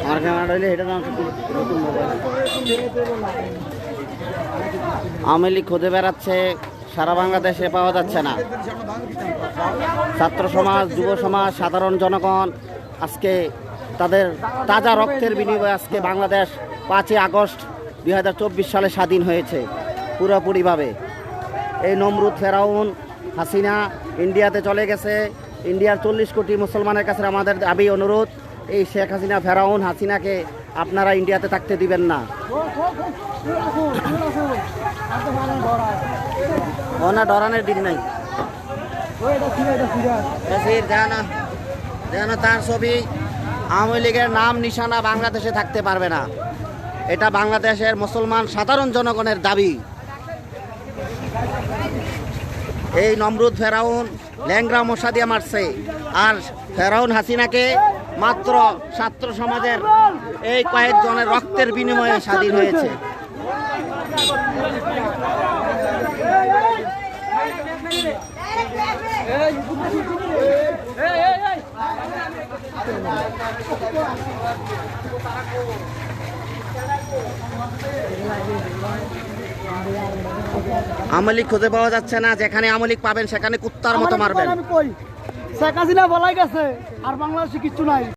আমার ক্যামেরা হইলে এটা নতুন মোবাইল। আওয়ামী লীগ খুঁজে বেড়াচ্ছে, সারা বাংলাদেশে পাওয়া যাচ্ছে না। ছাত্র সমাজ, যুব সমাজ, সাধারণ জনগণ আজকে তাদের তাজা রক্তের বিনিময়ে আজকে বাংলাদেশ 5ই আগস্ট 2024 সালে স্বাধীন হয়েছে পুরোপুরিভাবে। এই নমরুদ ফেরাউন হাসিনা ইন্ডিয়াতে চলে গেছে। ইন্ডিয়ার 40 কোটি মুসলমানের কাছে আমাদের দাবি অনুরোধ, এই শেখ হাসিনা ফেরাউন হাসিনাকে আপনারা ইন্ডিয়াতে থাকতে দিবেন না। ও না, ডরানের দিন নাই। যেন তার ছবি আওয়ামী লীগের নাম নিশানা বাংলাদেশে থাকতে পারবে না। এটা বাংলাদেশের মুসলমান সাধারণ জনগণের দাবি। এই নমরুদ ফেরাউন ল্যাংরা মশা দিয়ে মারছে, আর ফেরাউন হাসিনাকে মাত্র ছাত্র সমাজের এই কয়েকজনের রক্তের বিনিময়ে স্বাধীন হয়েছে। আওয়ামী লীগ খুঁজে পাওয়া যাচ্ছে না। যেখানে আওয়ামী লীগ পাবেন সেখানে কুত্তার মতো মারবেন। শেখ হাসিনা বলাই গেছে, আর বাংলাদেশে কিচ্ছু নাই।